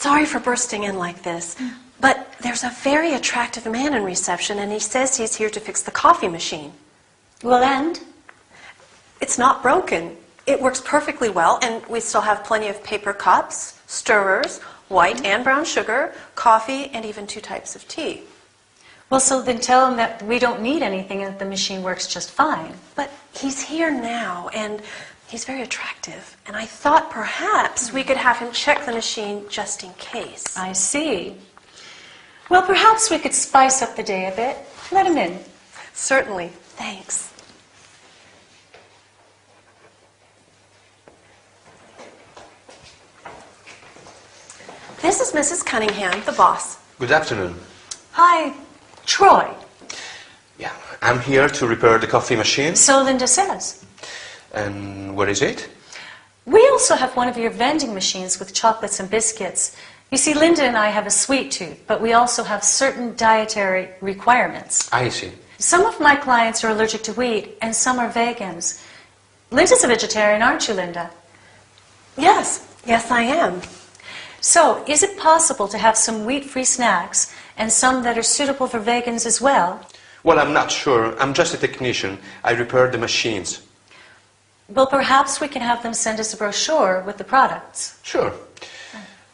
sorry for bursting in like this, but there's a very attractive man in reception, and he says he's here to fix the coffee machine. Well, and? It's not broken. It works perfectly well, and we still have plenty of paper cups, stirrers, white and brown sugar, coffee, and even 2 types of tea. Well, so then tell him that we don't need anything and that the machine works just fine. But he's here now, and he's very attractive, and I thought perhaps we could have him check the machine just in case. I see. Well, perhaps we could spice up the day a bit. Let him in. Certainly. Thanks. This is Mrs. Cunningham, the boss. Good afternoon. Hi, Troy. Yeah, I'm here to repair the coffee machine. So Linda says. And where is it? We also have one of your vending machines with chocolates and biscuits. You see, Linda and I have a sweet tooth, but we also have certain dietary requirements. I see. Some of my clients are allergic to wheat, and some are vegans. Linda's a vegetarian, aren't you, Linda? Yes, yes I am. So, is it possible to have some wheat-free snacks and some that are suitable for vegans as well? Well, I'm not sure. I'm just a technician. I repair the machines. Well, perhaps we can have them send us a brochure with the products. Sure.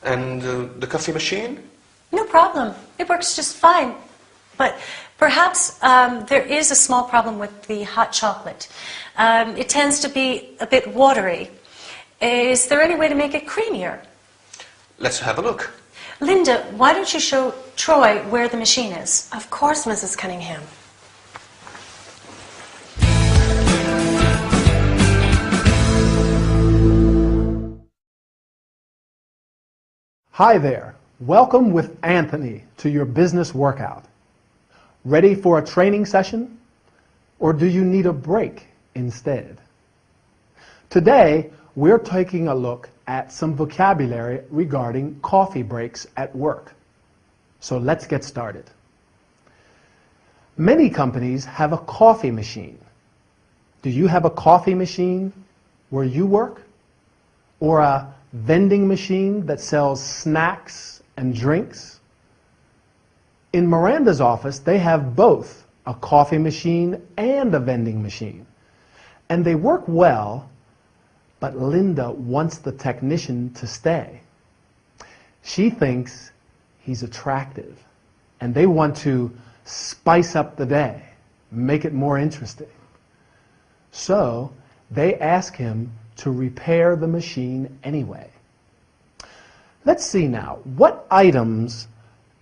And the coffee machine? No problem. It works just fine. But perhaps there is a small problem with the hot chocolate. It tends to be a bit watery. Is there any way to make it creamier? Let's have a look. Linda, why don't you show Troy where the machine is? Of course, Mrs. Cunningham. Hi there. Welcome with Anthony to your business workout. Ready for a training session? Or do you need a break instead? Today, we're taking a look at some vocabulary regarding coffee breaks at work. So let's get started. Many companies have a coffee machine. Do you have a coffee machine where you work? Or a vending machine that sells snacks and drinks? In Miranda's office, they have both a coffee machine and a vending machine. And they work well, but Linda wants the technician to stay. She thinks he's attractive, and they want to spice up the day, make it more interesting. So they ask him to repair the machine anyway. Let's see now, what items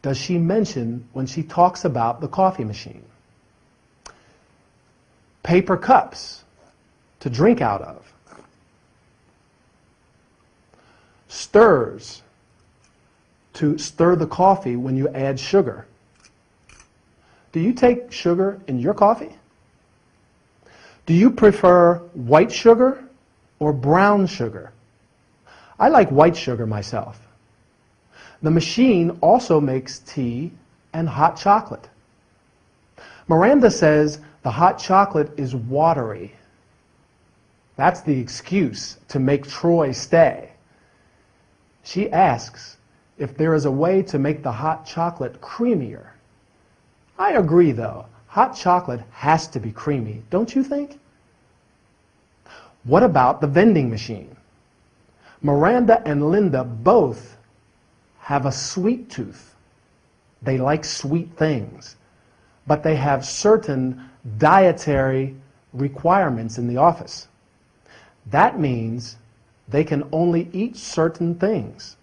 does she mention when she talks about the coffee machine? Paper cups to drink out of. Stirs to stir the coffee when you add sugar. Do you take sugar in your coffee? Do you prefer white sugar or brown sugar? I like white sugar myself. The machine also makes tea and hot chocolate. Miranda says the hot chocolate is watery. That's the excuse to make Troy stay. She asks if there is a way to make the hot chocolate creamier. I agree, though. Hot chocolate has to be creamy, don't you think? What about the vending machine? Miranda and Linda both have a sweet tooth. They like sweet things, but they have certain dietary requirements in the office. That means they can only eat certain things.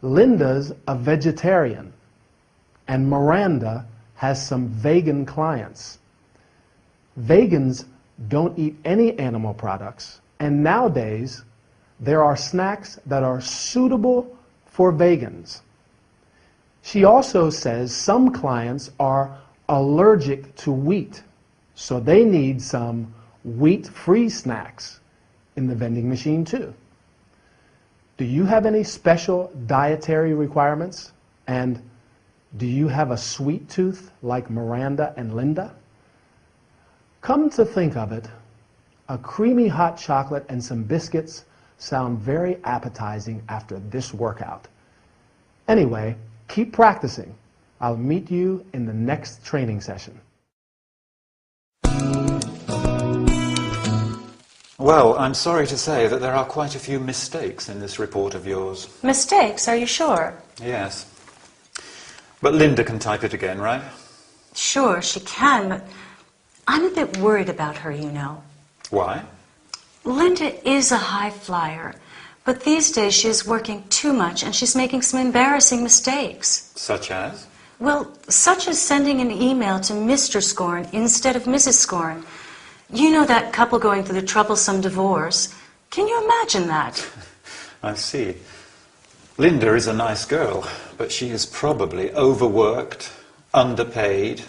Linda's a vegetarian, and Miranda has some vegan clients. Vegans don't eat any animal products, and nowadays there are snacks that are suitable for vegans. She also says some clients are allergic to wheat, so they need some wheat-free snacks in the vending machine too. Do you have any special dietary requirements? And do you have a sweet tooth like Miranda and Linda? Come to think of it, a creamy hot chocolate and some biscuits sound very appetizing after this workout. Anyway, keep practicing. I'll meet you in the next training session. Well, I'm sorry to say that there are quite a few mistakes in this report of yours. Mistakes, are you sure? Yes. But Linda can type it again, right? Sure, she can, but I'm a bit worried about her, you know. Why? Linda is a high flyer, but these days she is working too much and she's making some embarrassing mistakes. Such as? Well, such as sending an email to Mr. Scorn instead of Mrs. Scorn. You know that couple going through the troublesome divorce. Can you imagine that? I see. Linda is a nice girl, but she is probably overworked, underpaid,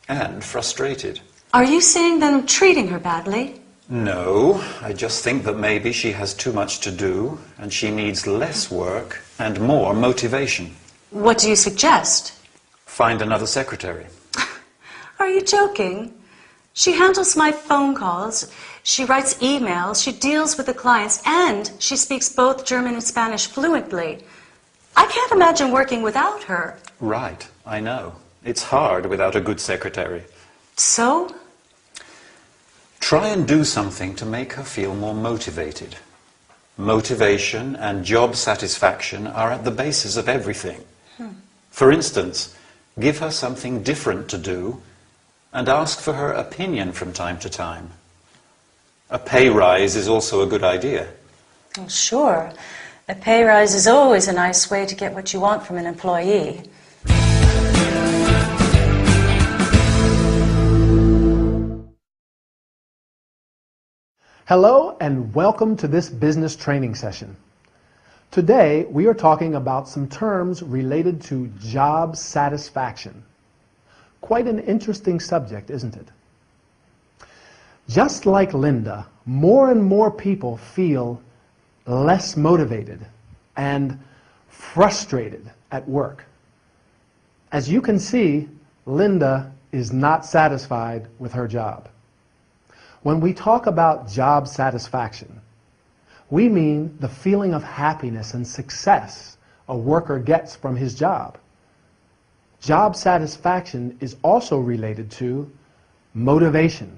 and frustrated. Are you saying that I'm treating her badly? No, I just think that maybe she has too much to do, and she needs less work and more motivation. What do you suggest? Find another secretary. Are you joking? She handles my phone calls, she writes emails, she deals with the clients, and she speaks both German and Spanish fluently. I can't imagine working without her. Right, I know. It's hard without a good secretary. So? Try and do something to make her feel more motivated. Motivation and job satisfaction are at the basis of everything. For instance, give her something different to do and ask for her opinion from time to time. A pay rise is also a good idea. Well, sure. A pay rise is always a nice way to get what you want from an employee. Hello and welcome to this business training session. Today we are talking about some terms related to job satisfaction. Quite an interesting subject, isn't it? Just like Linda, more and more people feel less motivated and frustrated at work. As you can see, Linda is not satisfied with her job. When we talk about job satisfaction, we mean the feeling of happiness and success a worker gets from his job. Job satisfaction is also related to motivation.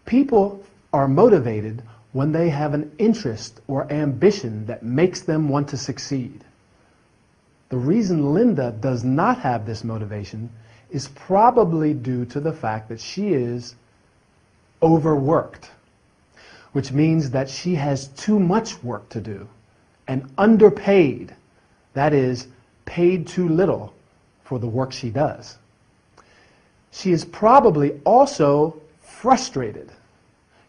People are motivated when they have an interest or ambition that makes them want to succeed. The reason Linda does not have this motivation is probably due to the fact that she is overworked, which means that she has too much work to do, and underpaid, that is, paid too little for the work she does. She is probably also frustrated.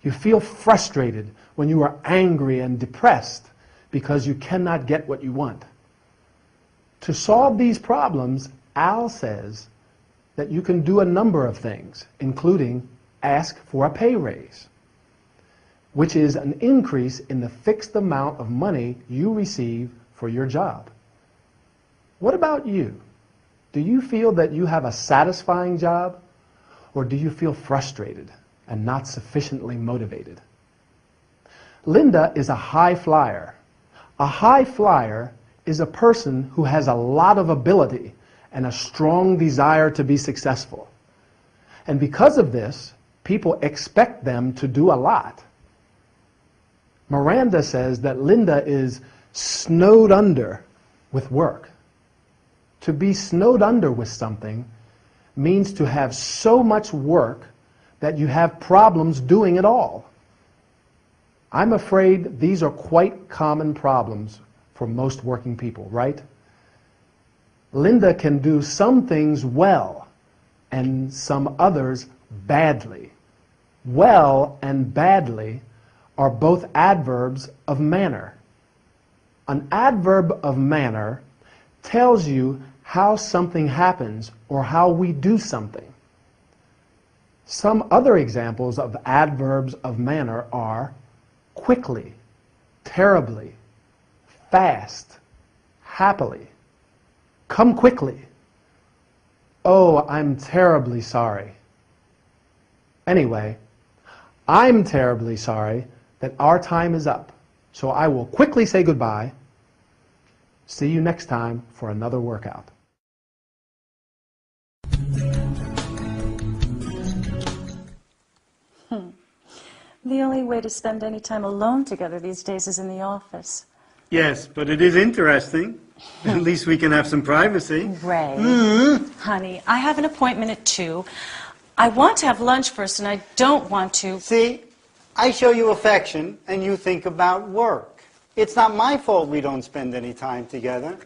You feel frustrated when you are angry and depressed because you cannot get what you want. To solve these problems, Al says that you can do a number of things, including ask for a pay raise, which is an increase in the fixed amount of money you receive for your job. What about you? Do you feel that you have a satisfying job, or do you feel frustrated and not sufficiently motivated? Linda is a high flyer. A high flyer is a person who has a lot of ability and a strong desire to be successful. And because of this, people expect them to do a lot. Miranda says that Linda is snowed under with work. To be snowed under with something means to have so much work that you have problems doing it all. I'm afraid these are quite common problems for most working people, right? Linda can do some things well and some others badly. Well and badly are both adverbs of manner. An adverb of manner tells you how something happens or how we do something. Some other examples of adverbs of manner are quickly, terribly, fast, happily, come quickly, oh, I'm terribly sorry. Anyway, I'm terribly sorry that our time is up, so I will quickly say goodbye. See you next time for another workout. The only way to spend any time alone together these days is in the office. Yes, but it is interesting. At least we can have some privacy. Ray, honey, I have an appointment at 2. I want to have lunch first, and I don't want to... See, I show you affection, and you think about work. It's not my fault we don't spend any time together.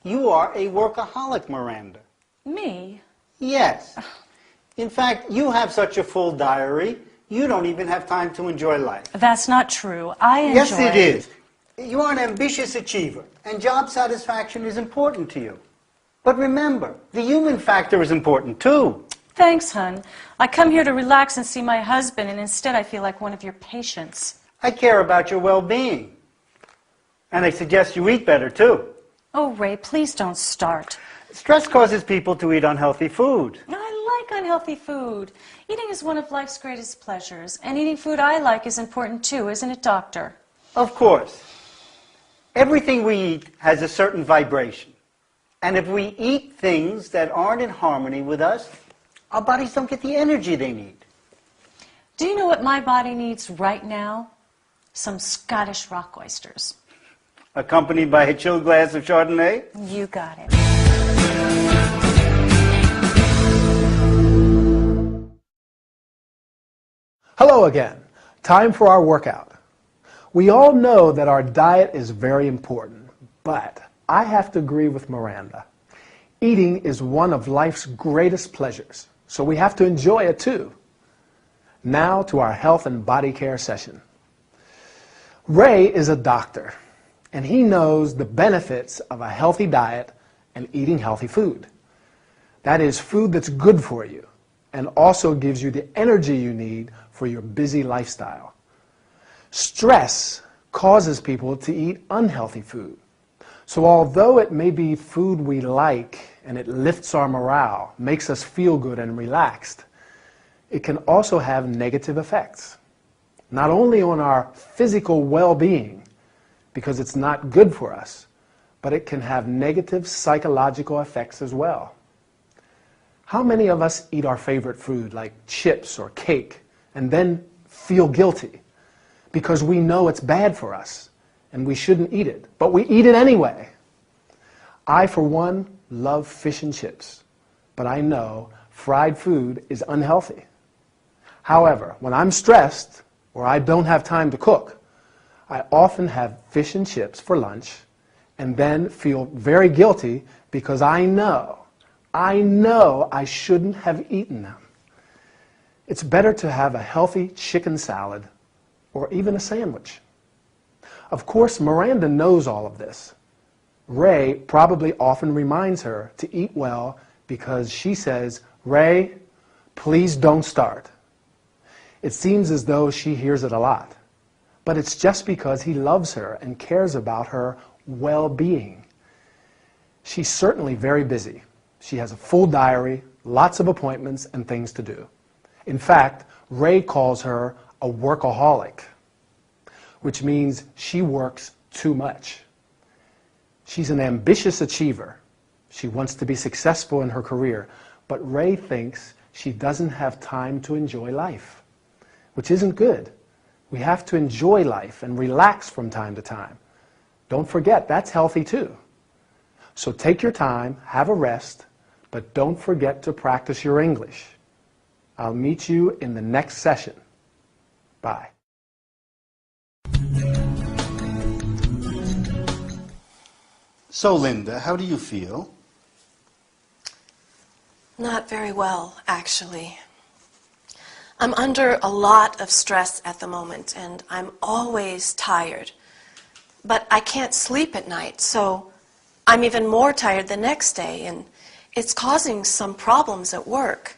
You are a workaholic, Miranda. Me? Yes. In fact, you have such a full diary, you don't even have time to enjoy life. That's not true. I enjoy... Yes, it is. You are an ambitious achiever, and job satisfaction is important to you. But remember, the human factor is important too. Thanks, hon. I come here to relax and see my husband, and instead I feel like one of your patients. I care about your well-being. And I suggest you eat better too. Oh, Ray, please don't start. Stress causes people to eat unhealthy food. I like unhealthy food. Eating is one of life's greatest pleasures, and eating food I like is important too, isn't it, Doctor? Of course. Everything we eat has a certain vibration. And if we eat things that aren't in harmony with us, our bodies don't get the energy they need. Do you know what my body needs right now? Some Scottish rock oysters. Accompanied by a chilled glass of Chardonnay? You got it. Hello again. Time for our workout. We all know that our diet is very important, but I have to agree with Miranda. Eating is one of life's greatest pleasures, so we have to enjoy it too. Now to our health and body care session. Ray is a doctor, and he knows the benefits of a healthy diet and eating healthy food. That is food that's good for you and also gives you the energy you need for your busy lifestyle. Stress causes people to eat unhealthy food. So although it may be food we like and it lifts our morale, makes us feel good and relaxed, it can also have negative effects. Not only on our physical well-being, because it's not good for us, but it can have negative psychological effects as well. How many of us eat our favorite food like chips or cake and then feel guilty because we know it's bad for us and we shouldn't eat it, but we eat it anyway? I, for one, love fish and chips, but I know fried food is unhealthy. However, when I'm stressed or I don't have time to cook, I often have fish and chips for lunch and then feel very guilty because I know I shouldn't have eaten them. It's better to have a healthy chicken salad or even a sandwich. Of course, Miranda knows all of this. Ray probably often reminds her to eat well because she says, "Ray, please don't start." It seems as though she hears it a lot, but it's just because he loves her and cares about her well-being. She's certainly very busy. She has a full diary, lots of appointments and things to do. In fact, Ray calls her a workaholic, which means she works too much. She's an ambitious achiever. She wants to be successful in her career, but Ray thinks she doesn't have time to enjoy life, which isn't good. We have to enjoy life and relax from time to time. Don't forget, that's healthy too. So take your time, have a rest, but don't forget to practice your English. I'll meet you in the next session. Bye. So, Linda, how do you feel? Not very well, actually. I'm under a lot of stress at the moment, and I'm always tired. But I can't sleep at night, so I'm even more tired the next day, and it's causing some problems at work.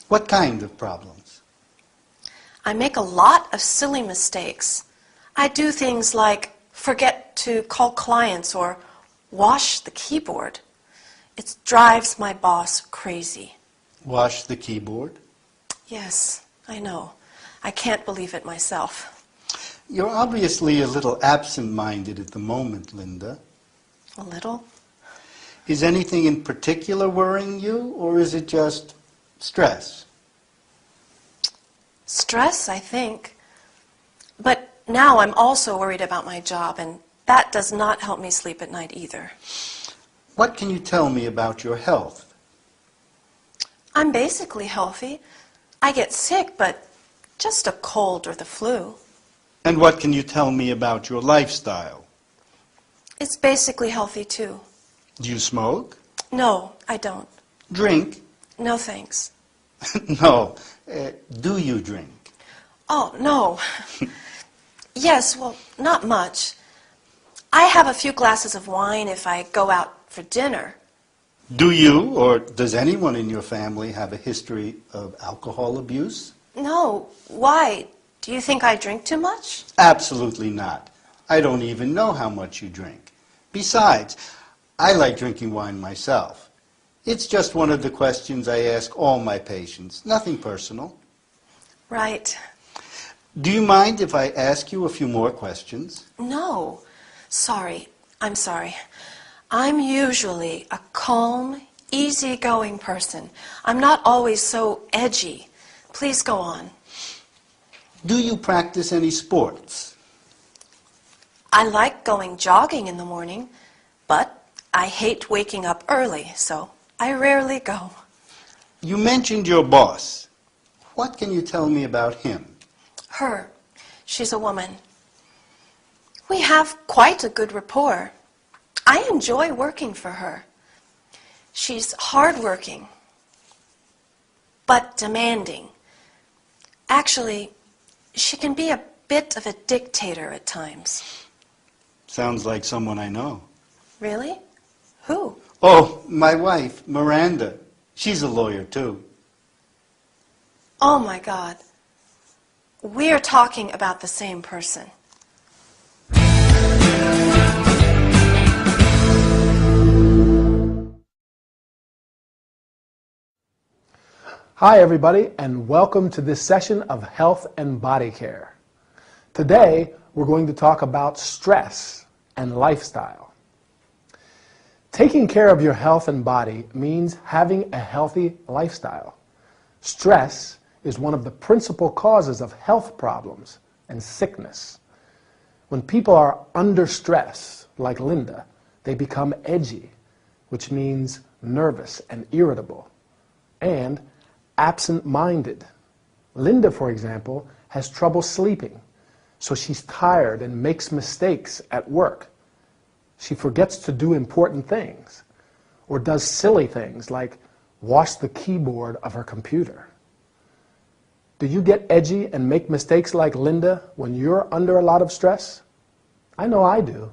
What kind of problems? I make a lot of silly mistakes. I do things like forget to call clients or wash the keyboard. It drives my boss crazy. Wash the keyboard? Yes, I know. I can't believe it myself. You're obviously a little absent-minded at the moment, Linda. A little. Is anything in particular worrying you, or is it just stress? Stress, I think. But now I'm also worried about my job, and that does not help me sleep at night either. What can you tell me about your health? I'm basically healthy. I get sick, but just a cold or the flu. And what can you tell me about your lifestyle? It's basically healthy too. Do you smoke? No, I don't. Drink? No thanks. No. Do you drink? Oh, no. Yes, well, not much. I have a few glasses of wine if I go out for dinner. Do you, or does anyone in your family have a history of alcohol abuse? No, why? Do you think I drink too much? Absolutely not. I don't even know how much you drink. Besides, I like drinking wine myself. It's just one of the questions I ask all my patients, nothing personal. Right. Do you mind if I ask you a few more questions? No. Sorry. I'm sorry. I'm usually a calm, easygoing person. I'm not always so edgy. Please go on. Do you practice any sports? I like going jogging in the morning, but I hate waking up early, so I rarely go. You mentioned your boss. What can you tell me about him? Her. She's a woman. We have quite a good rapport. I enjoy working for her. She's hardworking, but demanding. Actually, she can be a bit of a dictator at times. Sounds like someone I know. Really? Who? Oh, my wife, Miranda. She's a lawyer, too. Oh, my God. We're talking about the same person. Hi everybody, and welcome to this session of Health and Body Care. Today we're going to talk about stress and lifestyle. Taking care of your health and body means having a healthy lifestyle. Stress is one of the principal causes of health problems and sickness. When people are under stress, like Linda, they become edgy, which means nervous and irritable, and absent-minded. Linda, for example, has trouble sleeping, so she's tired and makes mistakes at work. She forgets to do important things, or does silly things like wash the keyboard of her computer. Do you get edgy and make mistakes like Linda when you're under a lot of stress? I know I do.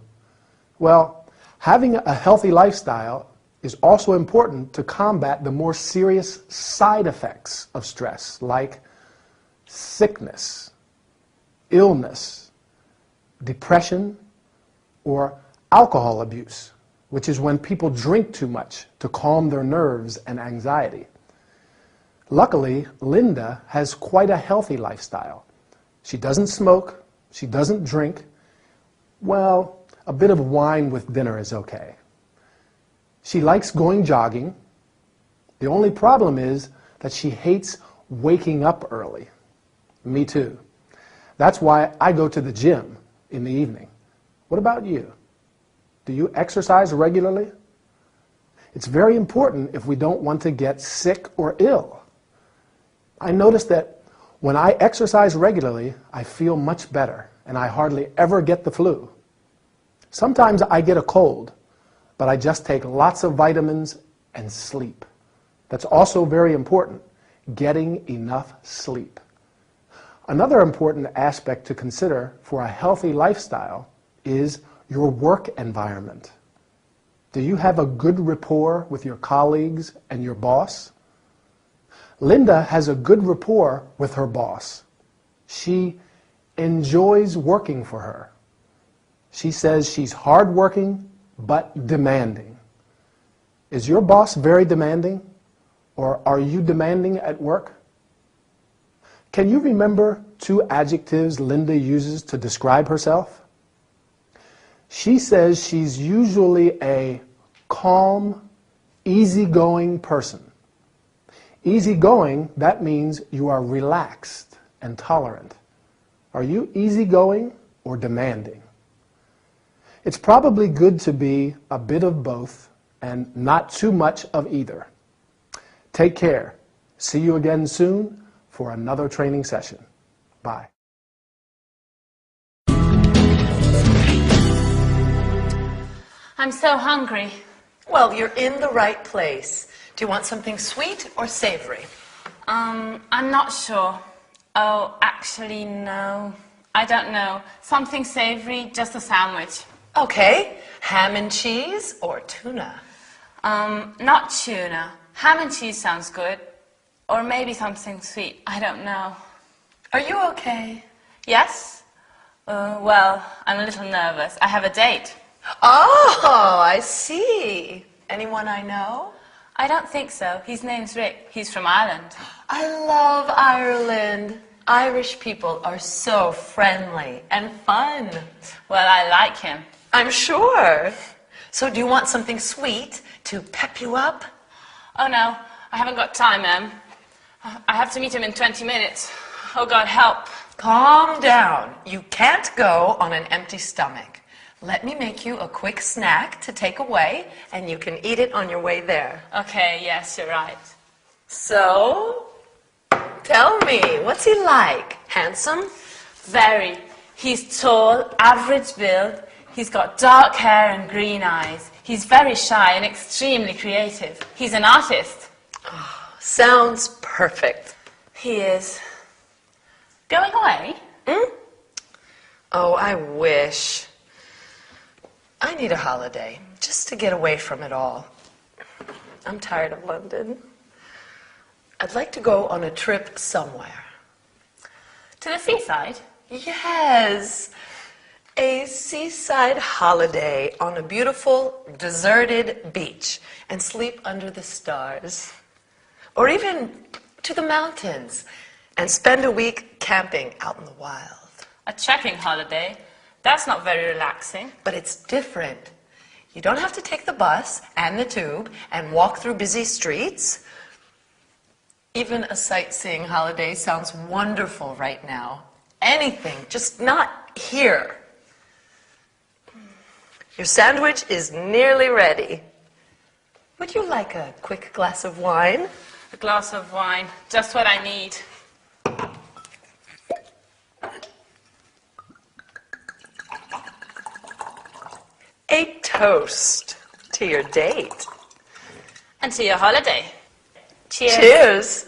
Well, having a healthy lifestyle is also important to combat the more serious side effects of stress, like sickness, illness, depression, or alcohol abuse, which is when people drink too much to calm their nerves and anxiety. Luckily, Linda has quite a healthy lifestyle. She doesn't smoke, she doesn't drink. Well, a bit of wine with dinner is okay. She likes going jogging. The only problem is that she hates waking up early. Me too. That's why I go to the gym in the evening. What about you? Do you exercise regularly? It's very important if we don't want to get sick or ill. I notice that when I exercise regularly, I feel much better, and I hardly ever get the flu. Sometimes I get a cold, but I just take lots of vitamins and sleep. That's also very important, getting enough sleep. Another important aspect to consider for a healthy lifestyle is your work environment. Do you have a good rapport with your colleagues and your boss? Linda has a good rapport with her boss. She enjoys working for her. She says she's hardworking but demanding. Is your boss very demanding, or are you demanding at work? Can you remember 2 adjectives Linda uses to describe herself? She says she's usually a calm, easygoing person. Easygoing, that means you are relaxed and tolerant. Are you easygoing or demanding? It's probably good to be a bit of both and not too much of either. Take care. See you again soon for another training session. Bye. I'm so hungry. Well, you're in the right place. Do you want something sweet or savory? I'm not sure. Oh, actually, no. I don't know. Something savory, just a sandwich. Okay, ham and cheese or tuna? Not tuna. Ham and cheese sounds good. Or maybe something sweet. I don't know. Are you okay? Yes? Well, I'm a little nervous. I have a date. Oh, I see. Anyone I know? I don't think so. His name's Rick. He's from Ireland. I love Ireland. Irish people are so friendly and fun. Well, I like him. I'm sure. So do you want something sweet to pep you up? Oh, no. I haven't got time, Em. I have to meet him in 20 minutes. Oh, God, help. Calm down. You can't go on an empty stomach. Let me make you a quick snack to take away, and you can eat it on your way there. Okay, yes, you're right. So, tell me, what's he like? Handsome? Very. He's tall, average build. He's got dark hair and green eyes. He's very shy and extremely creative. He's an artist. Oh, sounds perfect. He is. Going away? Oh, I wish. I need a holiday, just to get away from it all. I'm tired of London. I'd like to go on a trip somewhere. To the seaside? Yes, a seaside holiday on a beautiful, deserted beach and sleep under the stars. Or even to the mountains and spend a week camping out in the wild. A trekking holiday? That's not very relaxing. But it's different. You don't have to take the bus and the tube and walk through busy streets. Even a sightseeing holiday sounds wonderful right now. Anything, just not here. Your sandwich is nearly ready. Would you like a quick glass of wine? A glass of wine, just what I need. A toast to your date. And to your holiday. Cheers. Cheers.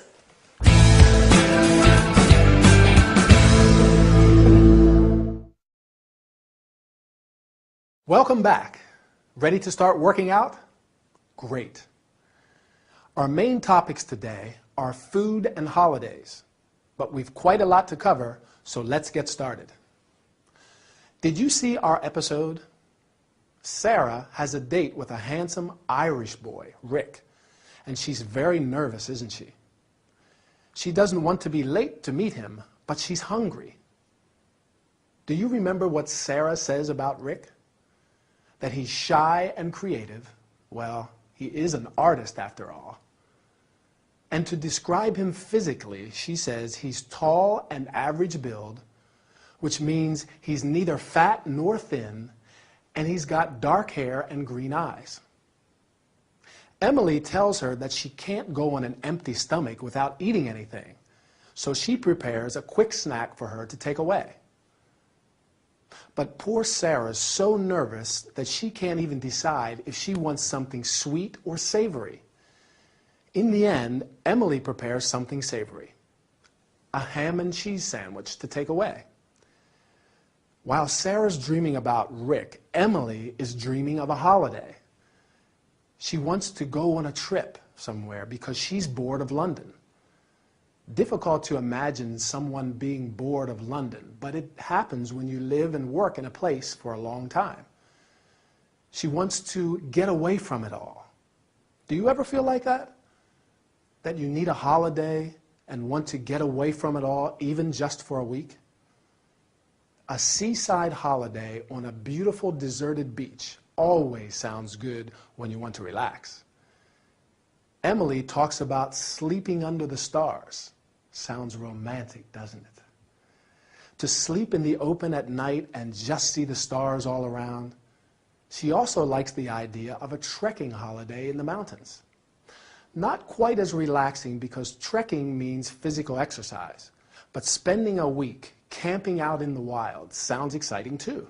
Welcome back. Ready to start working out? Great. Our main topics today are food and holidays, but we've quite a lot to cover, so let's get started. Did you see our episode? Sarah has a date with a handsome Irish boy, Rick, and she's very nervous, isn't she? She doesn't want to be late to meet him, but she's hungry. Do you remember what Sarah says about Rick? That he's shy and creative. Well, he is an artist after all. And to describe him physically, she says he's tall and average build, which means he's neither fat nor thin, and he's got dark hair and green eyes. Emily tells her that she can't go on an empty stomach without eating anything, so she prepares a quick snack for her to take away. But poor Sarah's so nervous that she can't even decide if she wants something sweet or savory. In the end, Emily prepares something savory, a ham and cheese sandwich to take away. While Sarah's dreaming about Rick, Emily is dreaming of a holiday. She wants to go on a trip somewhere because she's bored of London. Difficult to imagine someone being bored of London, but it happens when you live and work in a place for a long time. She wants to get away from it all. Do you ever feel like that? That you need a holiday and want to get away from it all, even just for a week? A seaside holiday on a beautiful deserted beach always sounds good when you want to relax. Emily talks about sleeping under the stars. Sounds romantic, doesn't it? To sleep in the open at night and just see the stars all around. She also likes the idea of a trekking holiday in the mountains. Not quite as relaxing because trekking means physical exercise, but spending a week camping out in the wild sounds exciting too.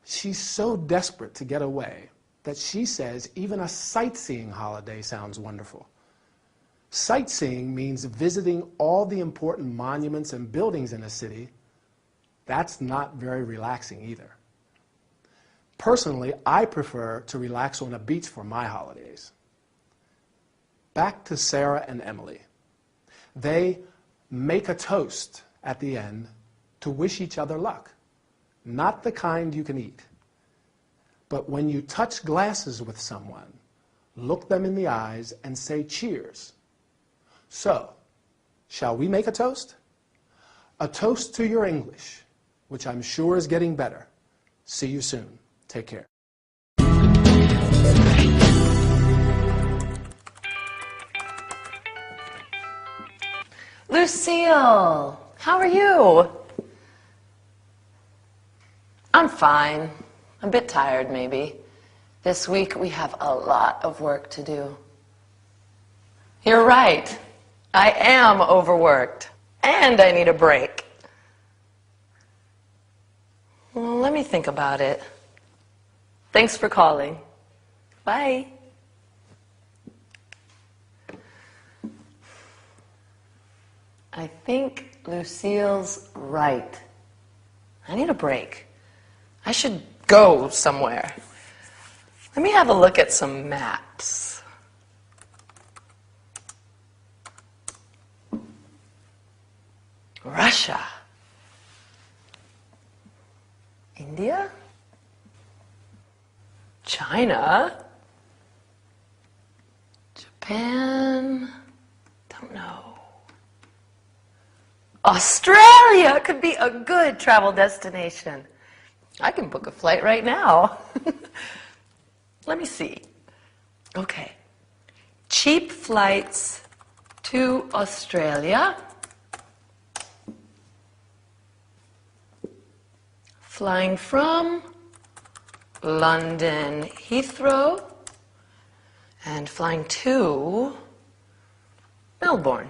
She's so desperate to get away that she says even a sightseeing holiday sounds wonderful. Sightseeing means visiting all the important monuments and buildings in a city. That's not very relaxing either. Personally, I prefer to relax on a beach for my holidays. Back to Sarah and Emily. They make a toast at the end to wish each other luck. Not the kind you can eat. But when you touch glasses with someone, look them in the eyes and say cheers. So, shall we make a toast? A toast to your English, which I'm sure is getting better. See you soon. Take care. Lucille, how are you? I'm fine. I'm a bit tired, maybe. This week we have a lot of work to do. You're right. I am overworked, and I need a break. Well, let me think about it. Thanks for calling. Bye. I think Lucille's right. I need a break. I should go somewhere. Let me have a look at some maps. Russia. India? China? Japan? Don't know. Australia could be a good travel destination. I can book a flight right now. Let me see. Okay. Cheap flights to Australia. Flying from London Heathrow and flying to Melbourne.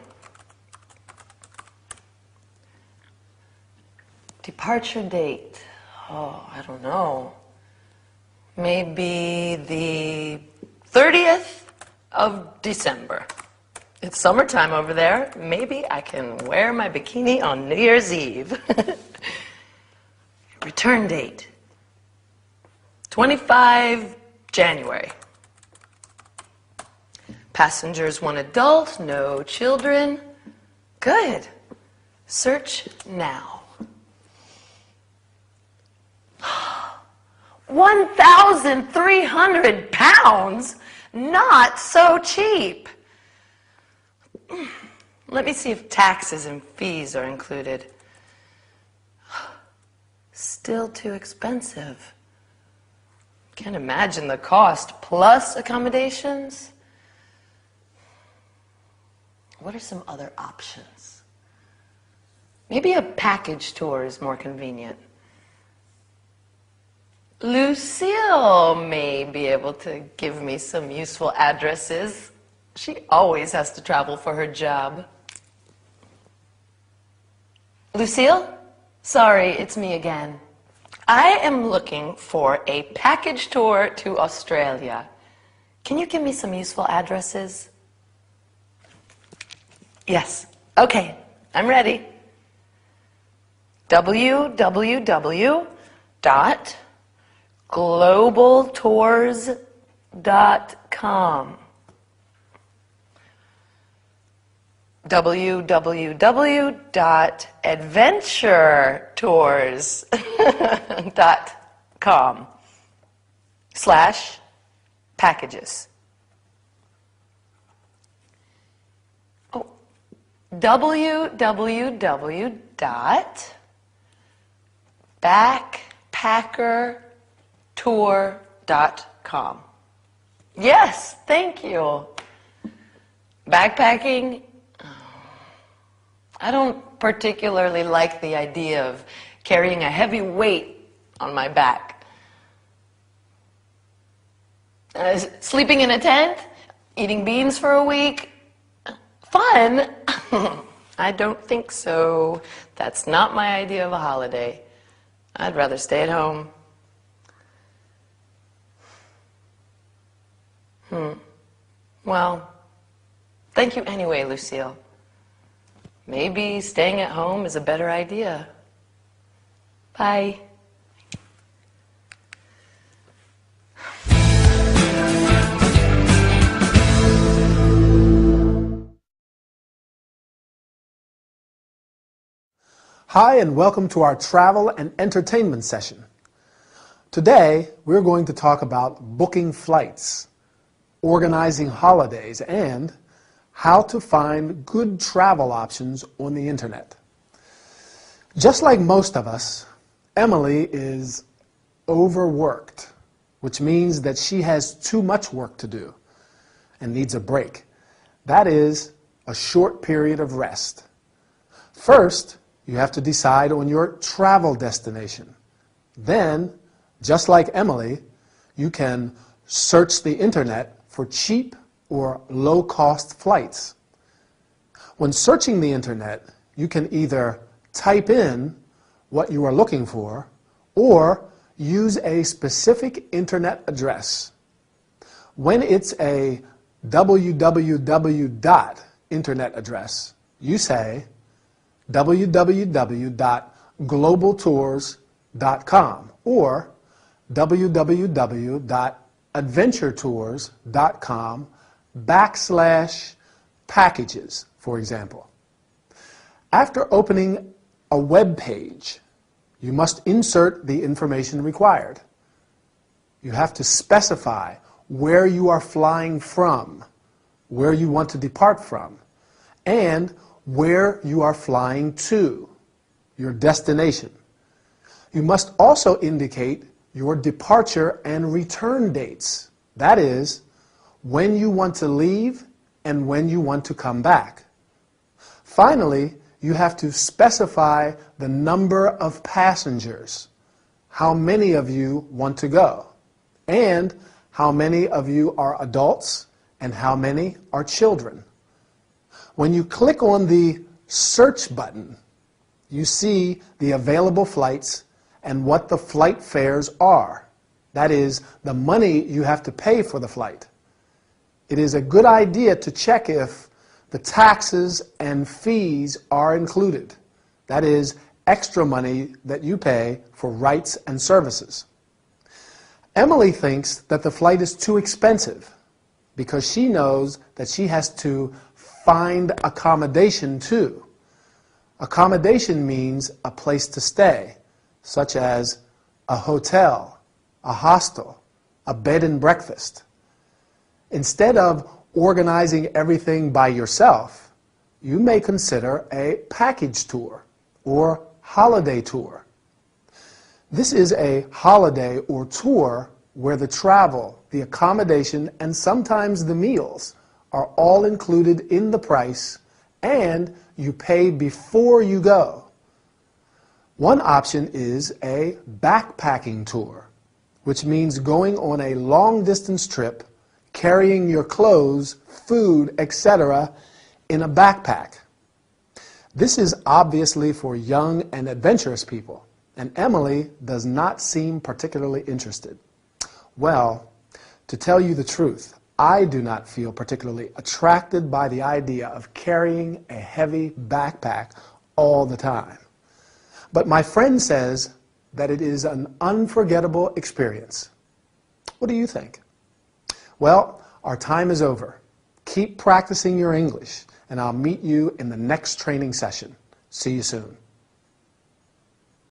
Departure date. Oh, I don't know. Maybe the 30th of December. It's summertime over there. Maybe I can wear my bikini on New Year's Eve. Return date. 25 January. Passengers 1 adult, no children. Good. Search now. 1,300 pounds? Not so cheap. Let me see if taxes and fees are included. Still too expensive. Can't imagine the cost plus accommodations. What are some other options? Maybe a package tour is more convenient. Lucille may be able to give me some useful addresses. She always has to travel for her job. Lucille? Sorry, it's me again. I am looking for a package tour to Australia. Can you give me some useful addresses? Yes. Okay, I'm ready. www.globaltours.com www.adventuretours.com/packages. Oh, Backpackertour.com. Yes, thank you. Backpacking, I don't particularly like the idea of carrying a heavy weight on my back. Sleeping in a tent, eating beans for a week, fun? I don't think so. That's not my idea of a holiday. I'd rather stay at home. Well, thank you anyway, Lucille. Maybe staying at home is a better idea. Bye. Hi, and welcome to our travel and entertainment session. Today, we're going to talk about booking flights, organizing holidays, and how to find good travel options on the internet. Just like most of us, Emily is overworked, which means that she has too much work to do and needs a break. That is a short period of rest. First, you have to decide on your travel destination. Then, just like Emily, you can search the internet for cheap or low-cost flights. When searching the internet, you can either type in what you are looking for or use a specific internet address. When it's a www. Internet address, you say www.globaltours.com or www.adventuretours.com/packages, for example. After opening a web page, you must insert the information required. You have to specify where you are flying from, where you want to depart from, and where you are flying to, your destination. You must also indicate your departure and return dates. That is, when you want to leave and when you want to come back. Finally, you have to specify the number of passengers, how many of you want to go, and how many of you are adults and how many are children. When you click on the search button, you see the available flights and what the flight fares are. That is, the money you have to pay for the flight. It is a good idea to check if the taxes and fees are included. That is, extra money that you pay for rights and services. Emily thinks that the flight is too expensive because she knows that she has to find accommodation too. Accommodation means a place to stay, such as a hotel, a hostel, a bed and breakfast. Instead of organizing everything by yourself, you may consider a package tour or holiday tour. This is a holiday or tour where the travel, the accommodation, and sometimes the meals are all included in the price and you pay before you go. One option is a backpacking tour, which means going on a long-distance trip, carrying your clothes, food, etc. in a backpack. This is obviously for young and adventurous people, and Emily does not seem particularly interested. Well, to tell you the truth, I do not feel particularly attracted by the idea of carrying a heavy backpack all the time. But my friend says that it is an unforgettable experience. What do you think? Well, our time is over. Keep practicing your English, and I'll meet you in the next training session. See you soon.